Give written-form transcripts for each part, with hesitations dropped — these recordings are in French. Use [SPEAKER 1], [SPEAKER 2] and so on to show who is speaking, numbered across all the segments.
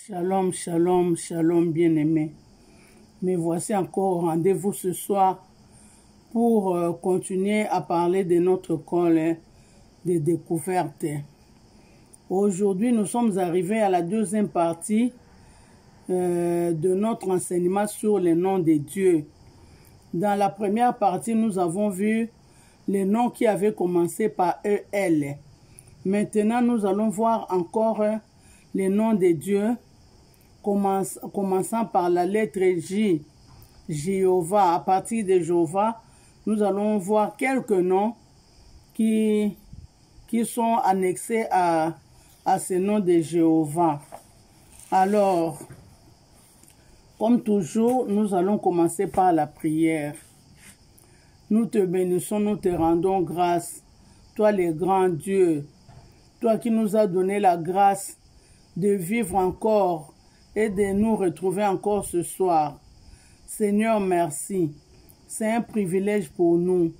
[SPEAKER 1] Shalom, shalom, shalom bien-aimés. Me voici encore au rendez-vous ce soir pour continuer à parler de notre col de découverte. Aujourd'hui, nous sommes arrivés à la deuxième partie de notre enseignement sur les noms de Dieu. Dans la première partie, nous avons vu les noms qui avaient commencé par EL. Maintenant, nous allons voir encore les noms de Dieu, commençant par la lettre J, Jéhovah. À partir de Jéhovah, nous allons voir quelques noms qui sont annexés à ce nom de Jéhovah. Alors, comme toujours, nous allons commencer par la prière. Nous te bénissons, nous te rendons grâce, toi le grand Dieu, toi qui nous as donné la grâce de vivre encore et de nous retrouver encore ce soir. Seigneur, merci. C'est un privilège pour nous.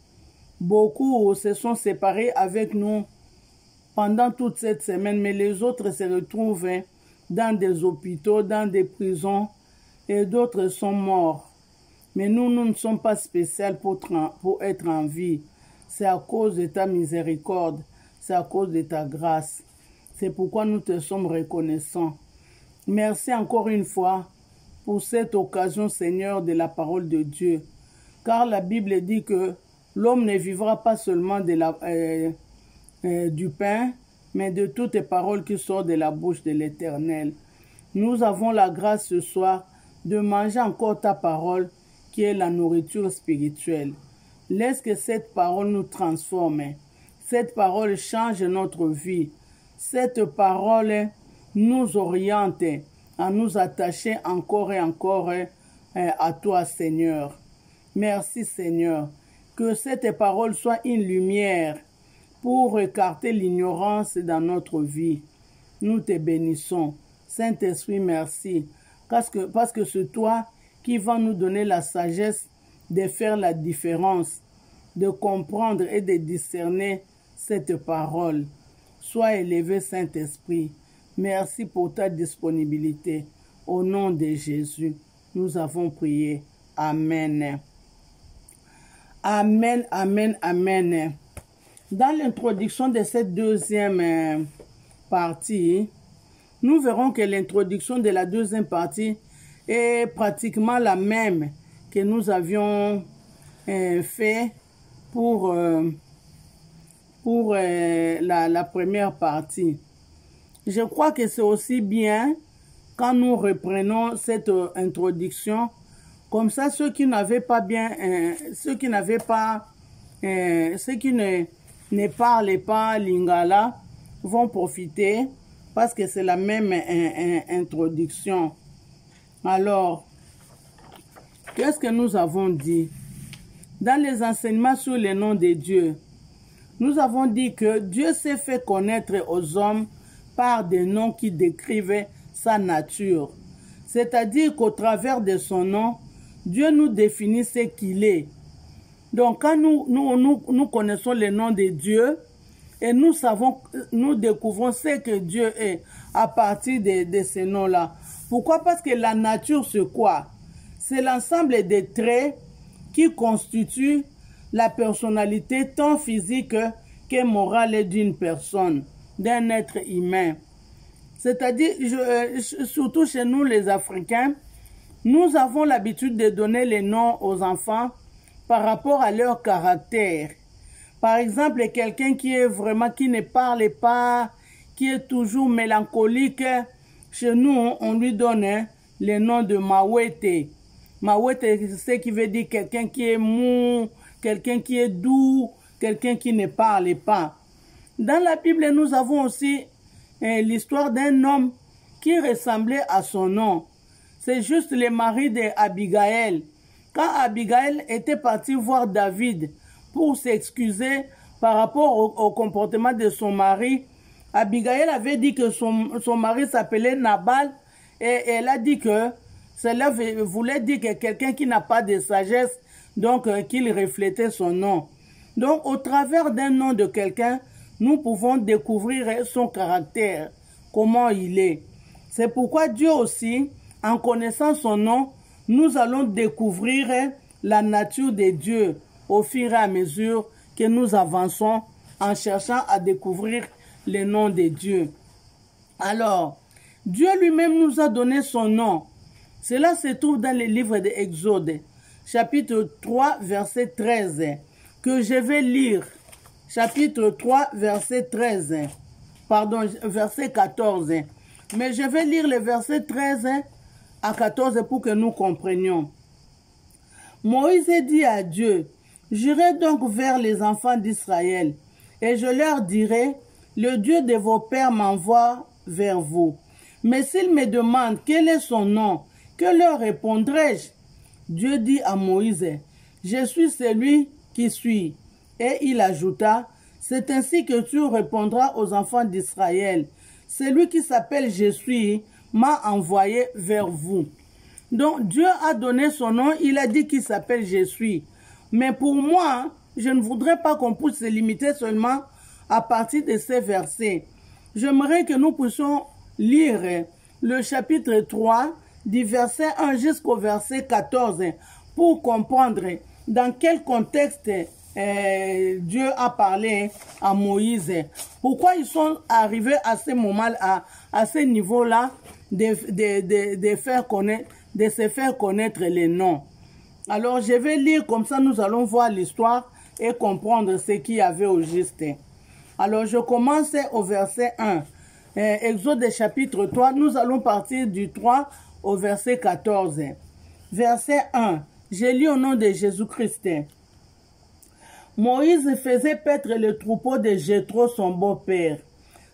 [SPEAKER 1] Beaucoup se sont séparés avec nous pendant toute cette semaine, mais les autres se retrouvent dans des hôpitaux, dans des prisons, et d'autres sont morts. Mais nous ne sommes pas spéciaux pour être en vie. C'est à cause de ta miséricorde, c'est à cause de ta grâce. C'est pourquoi nous te sommes reconnaissants. Merci encore une fois pour cette occasion, Seigneur, de la parole de Dieu. Car la Bible dit que l'homme ne vivra pas seulement du pain, mais de toutes les paroles qui sortent de la bouche de l'Éternel. Nous avons la grâce ce soir de manger encore ta parole, qui est la nourriture spirituelle. Laisse que cette parole nous transforme. Cette parole change notre vie. Cette parole nous oriente à nous attacher encore et encore à toi, Seigneur. Merci, Seigneur. Que cette parole soit une lumière pour écarter l'ignorance dans notre vie. Nous te bénissons. Saint-Esprit, merci. Parce que c'est toi qui vas nous donner la sagesse de faire la différence, de comprendre et de discerner cette parole. Sois élevé, Saint-Esprit. Merci pour ta disponibilité. Au nom de Jésus, nous avons prié. Amen. Amen, amen, amen. Dans l'introduction de cette deuxième partie, nous verrons que l'introduction de la deuxième partie est pratiquement la même que nous avions fait pour la première partie. Je crois que c'est aussi bien quand nous reprenons cette introduction, comme ça ceux qui ne parlent pas lingala vont profiter parce que c'est la même introduction. Alors, qu'est-ce que nous avons dit? Dans les enseignements sur les noms de Dieu, nous avons dit que Dieu s'est fait connaître aux hommes par des noms qui décrivent sa nature. C'est-à-dire qu'au travers de son nom, Dieu nous définit ce qu'il est. Donc, quand nous connaissons les noms de Dieu, et nous découvrons ce que Dieu est à partir de ces noms-là. Pourquoi? Parce que la nature, c'est quoi? C'est l'ensemble des traits qui constituent la personnalité tant physique que morale d'une personne, d'un être humain. C'est-à-dire, surtout chez nous les Africains, nous avons l'habitude de donner les noms aux enfants par rapport à leur caractère. Par exemple, quelqu'un qui ne parle pas, qui est toujours mélancolique, chez nous, on lui donne le nom de Mawete. Mawete, c'est ce qui veut dire quelqu'un qui est mou, quelqu'un qui est doux, quelqu'un qui ne parle pas. Dans la Bible, nous avons aussi l'histoire d'un homme qui ressemblait à son nom. C'est juste le mari d'Abigaël. Quand Abigaël était partie voir David pour s'excuser par rapport au comportement de son mari, Abigaël avait dit que son mari s'appelait Nabal et elle a dit que cela voulait dire que quelqu'un qui n'a pas de sagesse, donc qu'il reflétait son nom. Donc au travers d'un nom de quelqu'un, nous pouvons découvrir son caractère, comment il est. C'est pourquoi Dieu aussi, en connaissant son nom, nous allons découvrir la nature de Dieu au fur et à mesure que nous avançons en cherchant à découvrir le nom de Dieu. Alors, Dieu lui-même nous a donné son nom. Cela se trouve dans le livre de Exode, chapitre 3, verset 13, que je vais lire. Chapitre 3, verset 13, pardon, verset 14. Mais je vais lire le verset 13 à 14 pour que nous comprenions. Moïse dit à Dieu, « J'irai donc vers les enfants d'Israël, et je leur dirai, le Dieu de vos pères m'envoie vers vous. Mais s'ils me demandent quel est son nom, que leur répondrai-je? » Dieu dit à Moïse, « Je suis celui qui suis. » Et il ajouta, « C'est ainsi que tu répondras aux enfants d'Israël. Celui qui s'appelle Je suis m'a envoyé vers vous. » Donc Dieu a donné son nom, il a dit qu'il s'appelle Je suis. Mais pour moi, je ne voudrais pas qu'on puisse se limiter seulement à partir de ces versets. J'aimerais que nous puissions lire le chapitre 3 du verset 1 jusqu'au verset 14 pour comprendre dans quel contexte Dieu a parlé à Moïse. Pourquoi ils sont arrivés à ce moment, à ce niveau-là de se faire connaître les noms. Alors je vais lire comme ça, nous allons voir l'histoire et comprendre ce qu'il y avait au juste. Alors je commence au verset 1. Exode chapitre 3, nous allons partir du 3 au verset 14. Verset 1. Je lis au nom de Jésus-Christ. Moïse faisait paître le troupeau de Jéthro, son beau-père,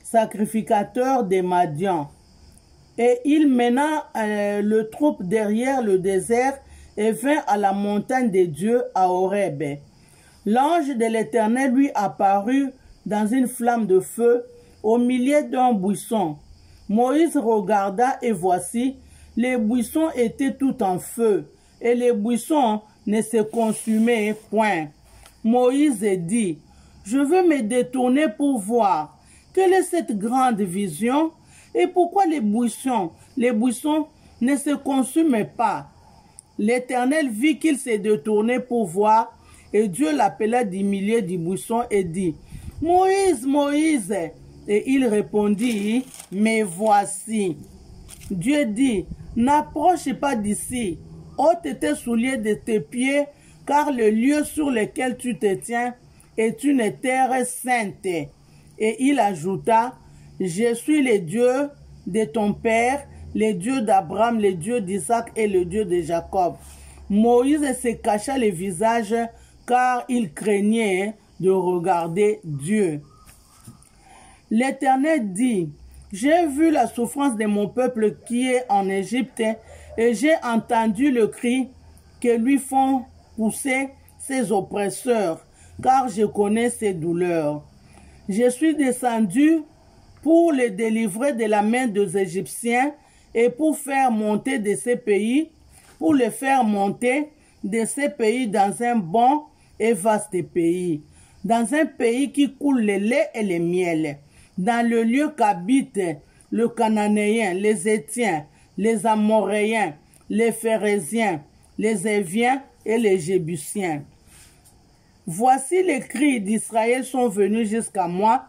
[SPEAKER 1] sacrificateur des Madians. Et il mena le troupe derrière le désert et vint à la montagne de Dieu à Horeb. L'ange de l'Éternel lui apparut dans une flamme de feu au milieu d'un buisson. Moïse regarda et voici, les buissons étaient tout en feu et les buissons ne se consumaient point. Moïse dit, « Je veux me détourner pour voir quelle est cette grande vision et pourquoi les buissons ne se consument pas. » L'Éternel vit qu'il s'est détourné pour voir et Dieu l'appela du milieu du buisson et dit, « Moïse, Moïse !» Et il répondit, « Me voici. » Dieu dit, « N'approche pas d'ici, ôte tes souliers de tes pieds, car le lieu sur lequel tu te tiens est une terre sainte. » Et il ajouta, « Je suis le Dieu de ton père, le Dieu d'Abraham, le Dieu d'Isaac et le Dieu de Jacob. » Moïse se cacha le visage car il craignait de regarder Dieu. L'Éternel dit, « J'ai vu la souffrance de mon peuple qui est en Égypte et j'ai entendu le cri que lui font pousser ses oppresseurs, car je connais ses douleurs. Je suis descendu pour les délivrer de la main des Égyptiens et pour faire monter de ces pays, pour les faire monter de ces pays dans un bon et vaste pays, dans un pays qui coule le lait et le miel, dans le lieu qu'habitent le Cananéen, les Étiens, les Amoréens, les Phérésiens, les Éviens et les Jébusiens. Voici les cris d'Israël sont venus jusqu'à moi,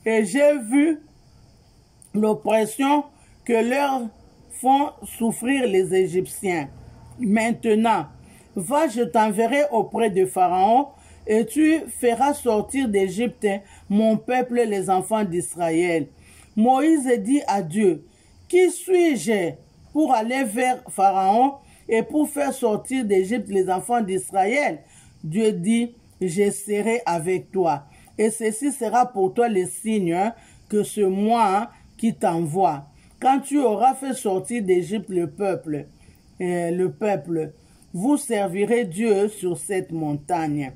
[SPEAKER 1] et j'ai vu l'oppression que leur font souffrir les Égyptiens. Maintenant, va, je t'enverrai auprès de Pharaon, et tu feras sortir d'Égypte mon peuple, les enfants d'Israël. Moïse dit à Dieu, « Qui suis-je pour aller vers Pharaon et pour faire sortir d'Égypte les enfants d'Israël? » Dieu dit, « Je serai avec toi. Et ceci sera pour toi le signe que c'est moi qui t'envoie. Quand tu auras fait sortir d'Égypte le peuple, vous servirez Dieu sur cette montagne. »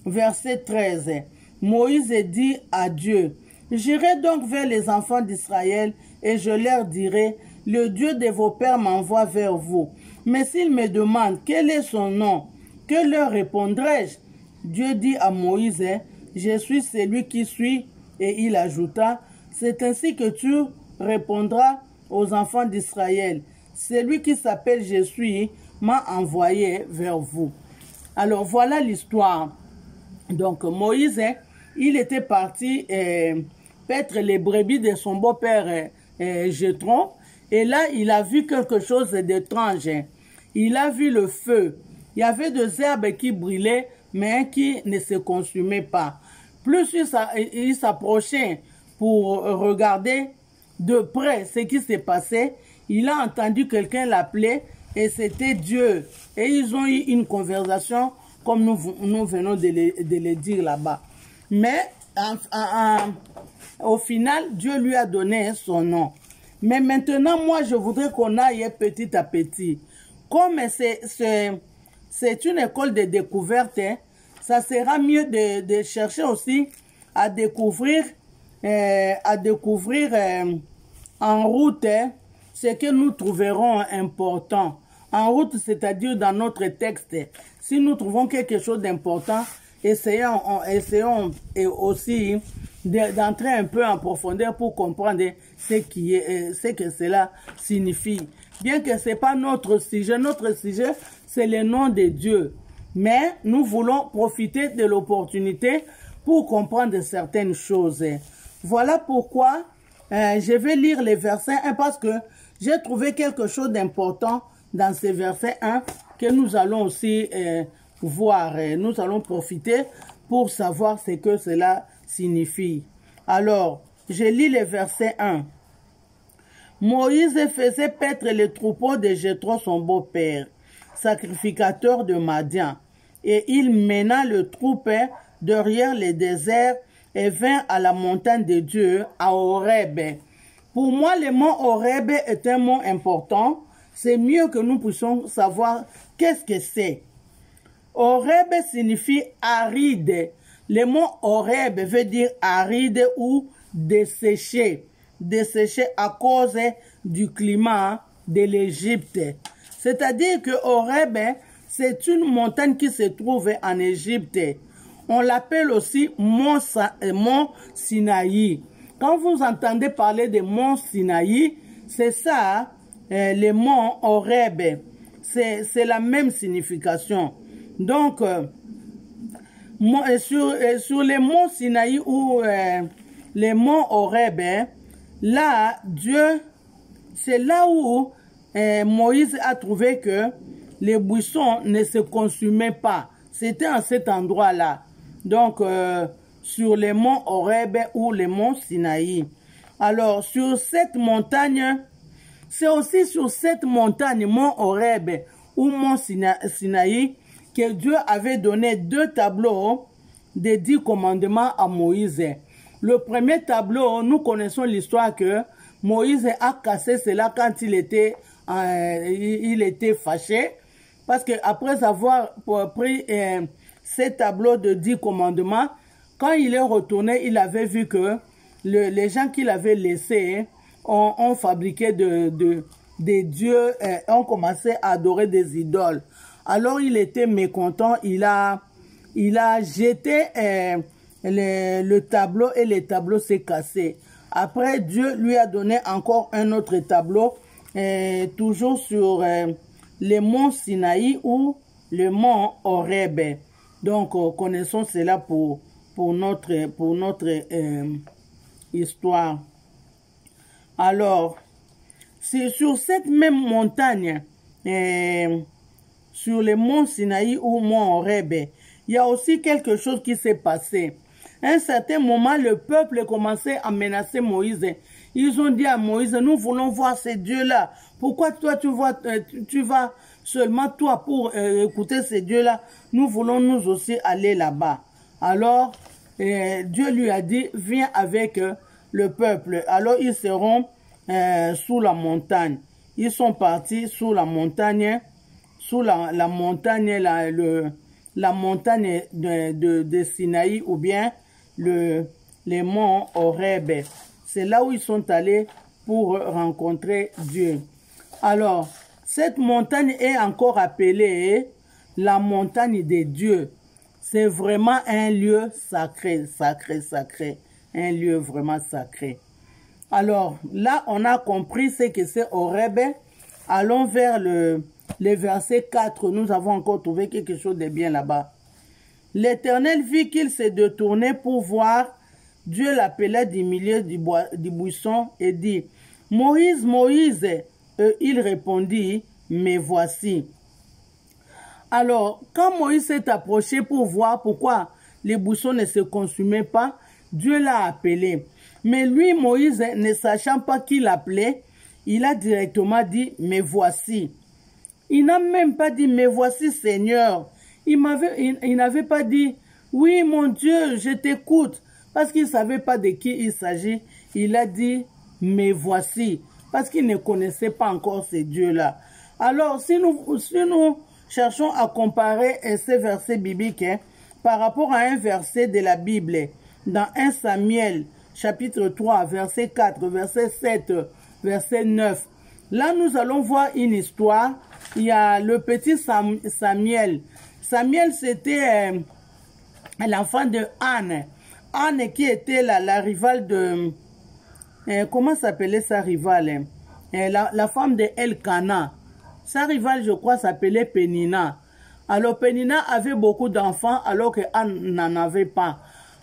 [SPEAKER 1] Verset 13. Moïse dit à Dieu, « J'irai donc vers les enfants d'Israël et je leur dirai, le Dieu de vos pères m'envoie vers vous. Mais s'ils me demandent quel est son nom, que leur répondrai-je? » Dieu dit à Moïse, « Je suis celui qui suis. » Et il ajouta, « C'est ainsi que tu répondras aux enfants d'Israël, celui qui s'appelle Je suis m'a envoyé vers vous. Alors voilà l'histoire. Donc Moïse, il était parti paître les brebis de son beau-père Jéthro. Et là, il a vu quelque chose d'étrange. Il a vu le feu. Il y avait des herbes qui brûlaient, mais qui ne se consumaient pas. Plus il s'approchait pour regarder de près ce qui s'est passé, il a entendu quelqu'un l'appeler et c'était Dieu. Et ils ont eu une conversation comme nous venons de le dire là-bas. Mais au final, Dieu lui a donné son nom. Mais maintenant, moi, je voudrais qu'on aille petit à petit. Comme c'est une école de découverte, hein, ça sera mieux de chercher aussi à découvrir en route hein, ce que nous trouverons important. En route, c'est-à-dire dans notre texte. Si nous trouvons quelque chose d'important, essayons aussi d'entrer un peu en profondeur pour comprendre ce que cela signifie. Bien que ce n'est pas notre sujet c'est le nom de Dieu. Mais nous voulons profiter de l'opportunité pour comprendre certaines choses. Voilà pourquoi je vais lire les versets 1 parce que j'ai trouvé quelque chose d'important dans ces versets 1 que nous allons aussi voir. Nous allons profiter pour savoir ce que cela signifie. Alors, je lis les versets 1. Moïse faisait paître les troupeaux de Jéthro, son beau-père, sacrificateur de Madian, et il mena le troupeau derrière les déserts et vint à la montagne de Dieu, à Horeb. Pour moi, le mot Horeb est un mot important. C'est mieux que nous puissions savoir qu'est-ce que c'est. Horeb signifie aride. Le mot Horeb veut dire aride ou desséché. Desséché à cause du climat de l'Égypte. C'est-à-dire que Horeb, c'est une montagne qui se trouve en Égypte. On l'appelle aussi mont Sinaï. Quand vous entendez parler de mont Sinaï, c'est ça, le mont Horeb. C'est la même signification. Donc, sur les monts Sinaï ou les monts Horeb, là, Dieu, c'est là où Moïse a trouvé que les buissons ne se consumaient pas. C'était en cet endroit-là. Donc, sur les monts Horeb ou les monts Sinaï. Alors, sur cette montagne, c'est aussi sur cette montagne, mont Horeb ou mont Sinaï, que Dieu avait donné 2 tableaux des 10 commandements à Moïse. Le premier tableau, nous connaissons l'histoire que Moïse a cassé cela quand il était fâché. Parce qu'après avoir pris ces tableaux de 10 commandements, quand il est retourné, il avait vu que les gens qu'il avait laissés ont fabriqué des dieux, ont commencé à adorer des idoles. Alors il était mécontent, il a jeté le tableau et le tableau s'est cassé. Après, Dieu lui a donné encore un autre tableau, toujours sur les monts Sinaï ou le mont Horeb. Donc, connaissons cela pour notre histoire. Alors, c'est sur cette même montagne, sur le mont Sinaï ou mont Horeb, il y a aussi quelque chose qui s'est passé. À un certain moment, le peuple commençait à menacer Moïse. Ils ont dit à Moïse, nous voulons voir ces dieux-là. Pourquoi toi, tu vas seulement toi pour écouter ces dieux-là? Nous voulons nous aussi aller là-bas. Alors, Dieu lui a dit, viens avec le peuple. Alors, ils seront sous la montagne. Ils sont partis sous la montagne, la montagne de Sinaï ou bien les monts Horeb. C'est là où ils sont allés pour rencontrer Dieu. Alors, cette montagne est encore appelée la montagne des dieux. C'est vraiment un lieu sacré, sacré, sacré. Un lieu vraiment sacré. Alors, là, on a compris ce que c'est Horeb. Allons vers le verset 4. Nous avons encore trouvé quelque chose de bien là-bas. L'Éternel vit qu'il s'est détourné pour voir. Dieu l'appela du milieu du buisson et dit, « Moïse, Moïse !» Et il répondit, « Me voici. » Alors, quand Moïse s'est approché pour voir pourquoi les buissons ne se consumaient pas, Dieu l'a appelé. Mais lui, Moïse, ne sachant pas qui l'appelait, il a directement dit, « Me voici. » Il n'a même pas dit, « Me voici, Seigneur. » Il n'avait pas dit, « Oui, mon Dieu, je t'écoute. » Parce qu'il ne savait pas de qui il s'agit. Il a dit, « Me voici. » Parce qu'il ne connaissait pas encore ces dieux-là. Alors, si nous cherchons à comparer ces versets bibliques par rapport à un verset de la Bible, dans 1 Samuel, chapitre 3, verset 4, verset 7, verset 9, là, nous allons voir une histoire. Il y a le petit Samuel. Samuel, c'était l'enfant de Anne. Anne qui était la rivale de... comment s'appelait sa rivale? La femme de Elkana. Sa rivale, je crois, s'appelait Pénina. Alors, Pénina avait beaucoup d'enfants alors que Anne n'en avait pas.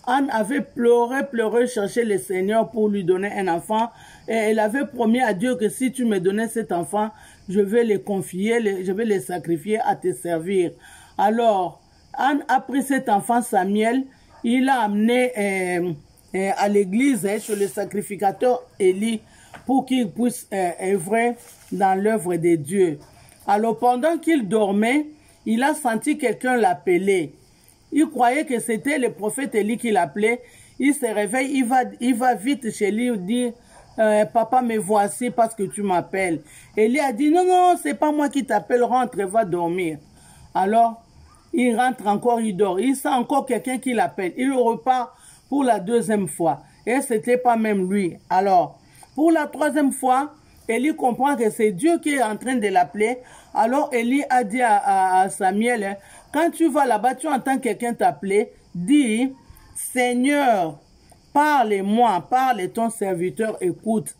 [SPEAKER 1] Anne avait pleuré, cherché le Seigneur pour lui donner un enfant. Et elle avait promis à Dieu que si tu me donnais cet enfant, je vais le confier, je vais le sacrifier à te servir. Alors, Anne a pris cet enfant Samuel, il l'a amené à l'église chez le sacrificateur Élie pour qu'il puisse œuvrer dans l'œuvre de Dieu. Alors, pendant qu'il dormait, il a senti quelqu'un l'appeler. Il croyait que c'était le prophète Élie qui l'appelait. Il se réveille, il va vite chez lui et dit, papa, me voici parce que tu m'appelles. Élie a dit, non, non, c'est pas moi qui t'appelle, rentre, va dormir. Alors, il rentre encore, il dort. Il sent encore quelqu'un qui l'appelle. Il repart pour la deuxième fois. Et c'était pas même lui. Alors, pour la troisième fois, Élie comprend que c'est Dieu qui est en train de l'appeler. Alors, Élie a dit à Samuel, quand tu vas là-bas, tu entends quelqu'un t'appeler, dis, Seigneur, parle-moi, parle, ton serviteur écoute.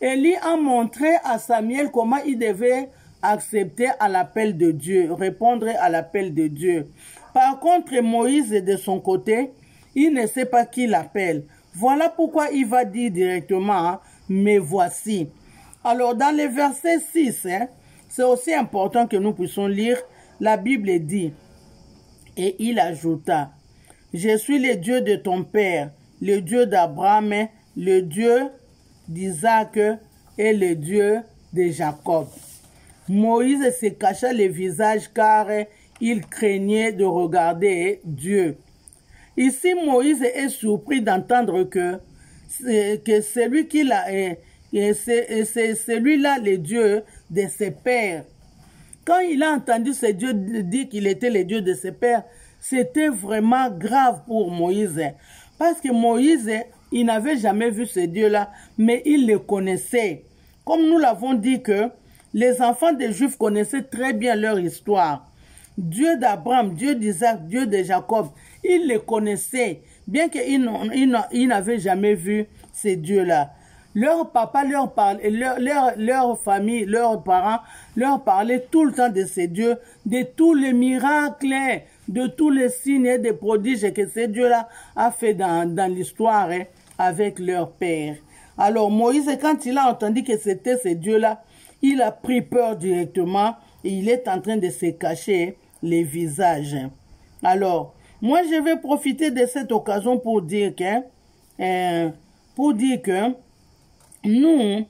[SPEAKER 1] Élie a montré à Samuel comment il devait accepter à l'appel de Dieu, répondre à l'appel de Dieu. Par contre, Moïse, de son côté, il ne sait pas qui l'appelle. Voilà pourquoi il va dire directement, me voici. Alors, dans le verset 6, c'est aussi important que nous puissions lire, la Bible dit, et il ajouta, je suis le Dieu de ton père, le Dieu d'Abraham, le Dieu d'Isaac et le Dieu de Jacob. Moïse se cacha le visage car il craignait de regarder Dieu. Ici, Moïse est surpris d'entendre que celui qui l'a, c'est celui-là le Dieu de ses pères. Quand il a entendu ce Dieu dire qu'il était le Dieu de ses pères, c'était vraiment grave pour Moïse. Parce que Moïse, il n'avait jamais vu ce Dieu-là, mais il le connaissait. Comme nous l'avons dit que les enfants des Juifs connaissaient très bien leur histoire. Dieu d'Abraham, Dieu d'Isaac, Dieu de Jacob, ils le connaissaient, bien qu'ils n'avaient jamais vu ces dieux-là. Leur papa leur parlait, leur famille, leurs parents leur parlaient tout le temps de ces dieux, de tous les miracles, de tous les signes et des prodiges que ces dieux-là a fait dans l'histoire avec leur père. Alors Moïse, quand il a entendu que c'était ces dieux-là, il a pris peur directement et il est en train de se cacher les visages. Alors, moi je vais profiter de cette occasion pour dire que nous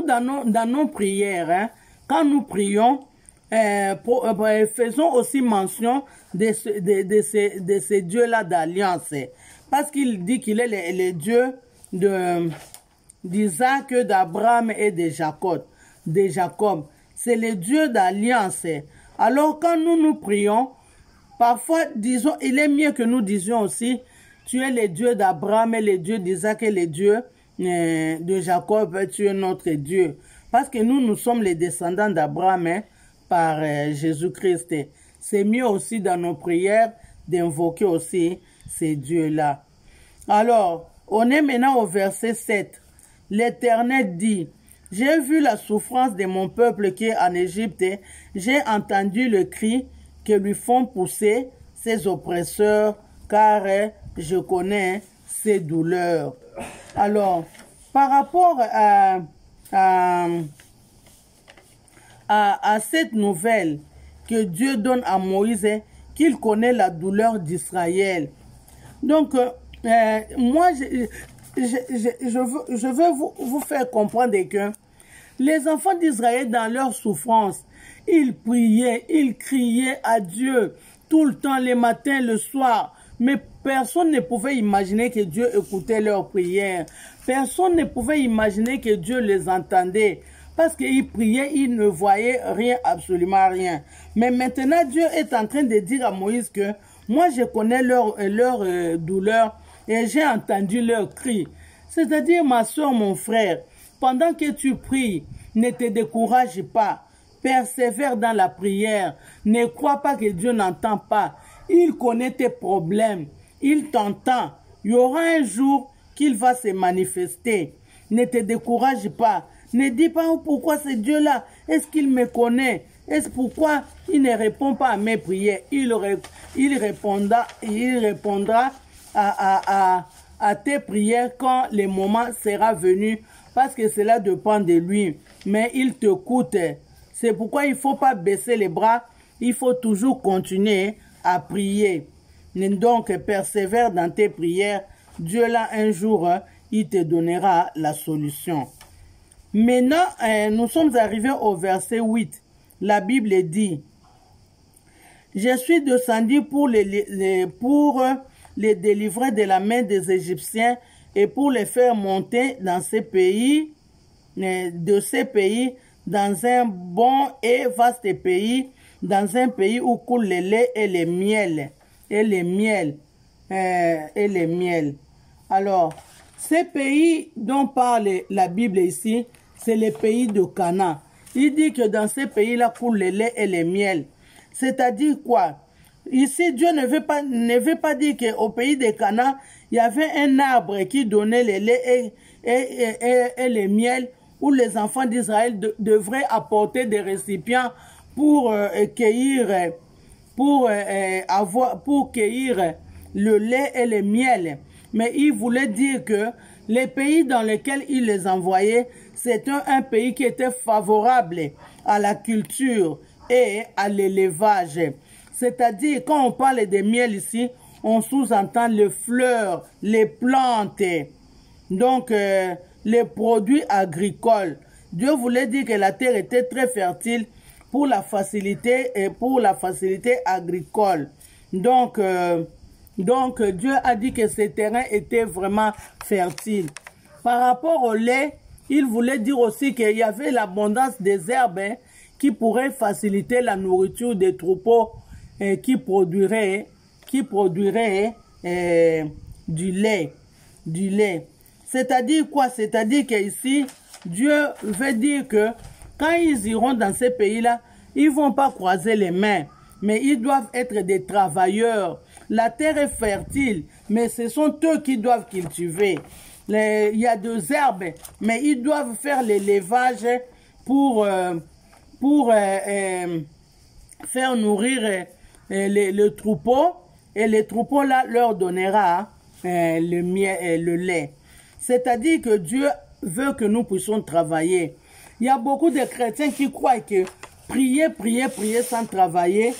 [SPEAKER 1] dans nos prières, quand nous prions, faisons aussi mention de ces dieux-là d'alliance. Parce qu'il dit qu'il est le Dieu d'Isaac, d'Abraham et de Jacob. C'est le Dieu d'alliance. Alors quand nous prions, parfois, disons, il est mieux que nous disions aussi, tu es le Dieu d'Abraham et le Dieu d'Isaac et le Dieu de Jacob, tu es notre Dieu. Parce que nous sommes les descendants d'Abraham par Jésus-Christ. C'est mieux aussi dans nos prières d'invoquer aussi ces dieux-là. Alors, on est maintenant au verset 7. l'Éternel dit, j'ai vu la souffrance de mon peuple qui est en Égypte, j'ai entendu le cri que lui font pousser ses oppresseurs, car je connais ses douleurs. Alors, par rapport à cette nouvelle que Dieu donne à Moïse, qu'il connaît la douleur d'Israël. Donc, moi, je veux vous faire comprendre que les enfants d'Israël, dans leur souffrance, ils priaient, ils criaient à Dieu tout le temps, les matins, le soir. Mais personne ne pouvait imaginer que Dieu écoutait leurs prières. Personne ne pouvait imaginer que Dieu les entendait. Parce qu'ils priaient, ils ne voyaient rien, absolument rien. Mais maintenant, Dieu est en train de dire à Moïse que moi, je connais leur douleur et j'ai entendu leur cri. C'est-à-dire, ma soeur, mon frère, pendant que tu pries, ne te décourage pas. Persévère dans la prière. Ne crois pas que Dieu n'entend pas. Il connaît tes problèmes. Il t'entend. Il y aura un jour qu'il va se manifester. Ne te décourage pas. Ne dis pas pourquoi ce Dieu-là, est-ce qu'il me connaît? Est-ce pourquoi il ne répond pas à mes prières? Il répondra à tes prières quand le moment sera venu, parce que cela dépend de lui. Mais il te coûte. C'est pourquoi il ne faut pas baisser les bras. Il faut toujours continuer à prier. Donc, persévère dans tes prières. Dieu, là, un jour, il te donnera la solution. Maintenant, nous sommes arrivés au verset 8. La Bible dit, « Je suis descendu pour les délivrer de la main des Égyptiens et pour les faire monter dans ces pays, dans un bon et vaste pays, dans un pays où coule le lait et le miel. » Et le miel. Alors, ces pays dont parle la Bible ici, c'est les pays de Canaan. Il dit que dans ces pays-là coule le lait et le miel. C'est-à-dire quoi? Ici, Dieu ne veut pas dire qu'au pays de Canaan, il y avait un arbre qui donnait le lait et le miel, où les enfants d'Israël devraient apporter des récipients pour cueillir le lait et le miel. Mais il voulait dire que les pays dans lesquels il les envoyait, c'était un pays qui était favorable à la culture et à l'élevage. C'est-à-dire, quand on parle de miel ici, on sous-entend les fleurs, les plantes, donc les produits agricoles. Dieu voulait dire que la terre était très fertile pour la facilité agricole. Donc Dieu a dit que ce terrain était vraiment fertile. Par rapport au lait, il voulait dire aussi qu'il y avait l'abondance des herbes qui pourraient faciliter la nourriture des troupeaux qui produiraient du lait. C'est-à-dire quoi? C'est-à-dire qu'ici, Dieu veut dire que quand ils iront dans ces pays-là, ils ne vont pas croiser les mains, mais ils doivent être des travailleurs. La terre est fertile, mais ce sont eux qui doivent cultiver. Il y a des herbes, mais ils doivent faire l'élevage pour faire nourrir le troupeau, et le troupeau là leur donnera le miel et le lait. C'est-à-dire que Dieu veut que nous puissions travailler. Il y a beaucoup de chrétiens qui croient que prier sans travailler,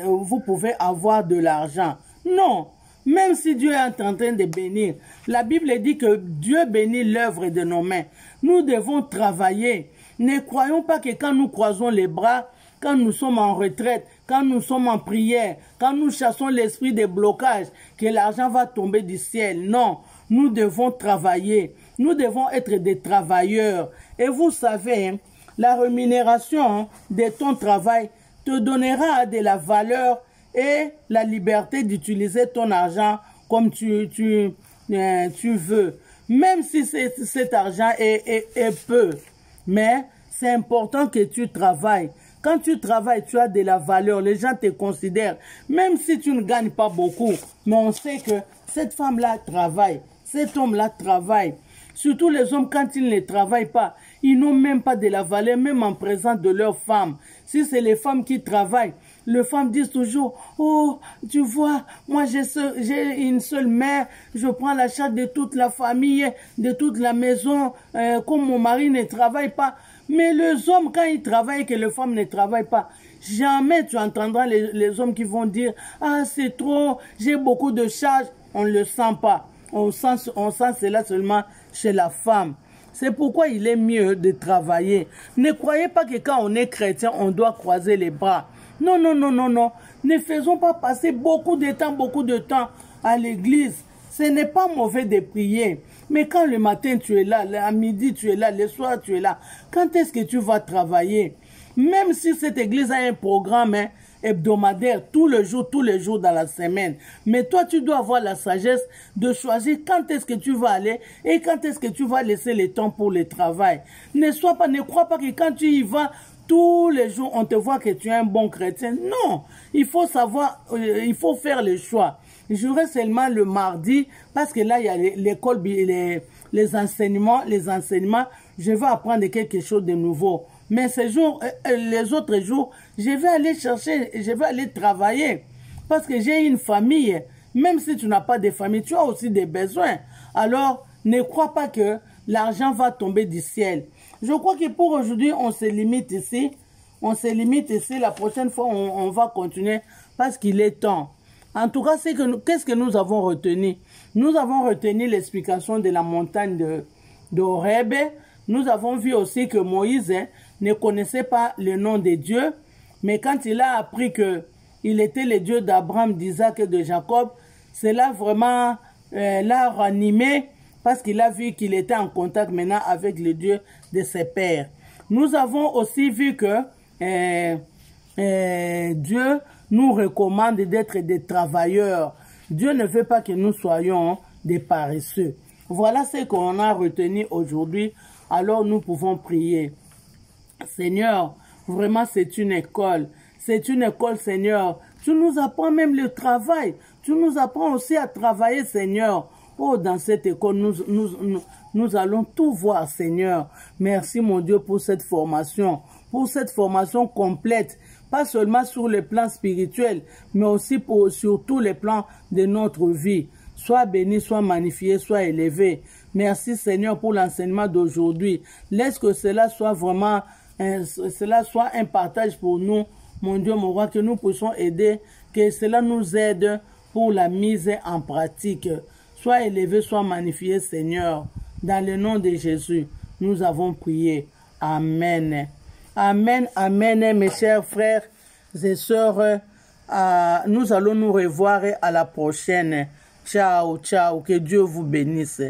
[SPEAKER 1] vous pouvez avoir de l'argent. Non, même si Dieu est en train de bénir, la Bible dit que Dieu bénit l'œuvre de nos mains. Nous devons travailler. Ne croyons pas que quand nous croisons les bras, quand nous sommes en retraite, quand nous sommes en prière, quand nous chassons l'esprit de blocage, que l'argent va tomber du ciel. Non, nous devons travailler. Nous devons être des travailleurs. Et vous savez, hein, la rémunération de ton travail te donnera de la valeur et la liberté d'utiliser ton argent comme tu veux. Même si cet argent est peu. Mais c'est important que tu travailles. Quand tu travailles, tu as de la valeur. Les gens te considèrent. Même si tu ne gagnes pas beaucoup. Mais on sait que cette femme-là travaille. Cet homme-là travaille. Surtout les hommes, quand ils ne travaillent pas, ils n'ont même pas de la valeur, même en présence de leurs femmes. Si c'est les femmes qui travaillent, les femmes disent toujours, oh, tu vois, moi j'ai une seule mère, je prends la charge de toute la famille, de toute la maison, comme mon mari ne travaille pas. Mais les hommes, quand ils travaillent et que les femmes ne travaillent pas, jamais tu entendras les hommes qui vont dire, ah, c'est trop, j'ai beaucoup de charges. On ne le sent pas. On sent cela seulement chez la femme. C'est pourquoi il est mieux de travailler. Ne croyez pas que quand on est chrétien, on doit croiser les bras. Non, non, non, non, non. Ne faisons pas passer beaucoup de temps à l'église. Ce n'est pas mauvais de prier. Mais quand le matin tu es là, à midi tu es là, le soir tu es là, quand est-ce que tu vas travailler? Même si cette église a un programme hebdomadaire, tous les jours dans la semaine. Mais toi, tu dois avoir la sagesse de choisir quand est-ce que tu vas aller et quand est-ce que tu vas laisser le temps pour le travail. Ne crois pas que quand tu y vas, tous les jours, on te voit que tu es un bon chrétien. Non, il faut savoir, il faut faire le choix. J'aurai seulement le mardi, parce que là, il y a l'école, les enseignements. Je vais apprendre quelque chose de nouveau. Mais ces jours, les autres jours, je vais aller chercher, je vais aller travailler. Parce que j'ai une famille. Même si tu n'as pas de famille, tu as aussi des besoins. Alors, ne crois pas que l'argent va tomber du ciel. Je crois que pour aujourd'hui, on se limite ici. On se limite ici. La prochaine fois, on va continuer parce qu'il est temps. En tout cas, qu'est-ce que nous avons retenu? Nous avons retenu l'explication de la montagne d'Horeb. Nous avons vu aussi que Moïse ne connaissait pas le nom de Dieu. Mais quand il a appris qu'il était le Dieu d'Abraham, d'Isaac et de Jacob, cela vraiment l'a ranimé parce qu'il a vu qu'il était en contact maintenant avec le Dieu de ses pères. Nous avons aussi vu que Dieu nous recommande d'être des travailleurs. Dieu ne veut pas que nous soyons des paresseux. Voilà ce qu'on a retenu aujourd'hui. Alors nous pouvons prier. Seigneur, vraiment c'est une école. C'est une école, Seigneur. Tu nous apprends même le travail. Tu nous apprends aussi à travailler, Seigneur. Oh, dans cette école, nous allons tout voir, Seigneur. Merci, mon Dieu, pour cette formation complète. Pas seulement sur le plan spirituel, mais aussi sur tous les plans de notre vie. Sois béni, sois magnifié, sois élevé. Merci, Seigneur, pour l'enseignement d'aujourd'hui. Laisse que cela soit vraiment un partage pour nous, mon Dieu, mon roi, que nous puissions aider, que cela nous aide pour la mise en pratique. Sois élevé, sois magnifié, Seigneur. Dans le nom de Jésus, nous avons prié. Amen. Amen, amen, mes chers frères et sœurs. Nous allons nous revoir à la prochaine. Ciao, ciao. Que Dieu vous bénisse.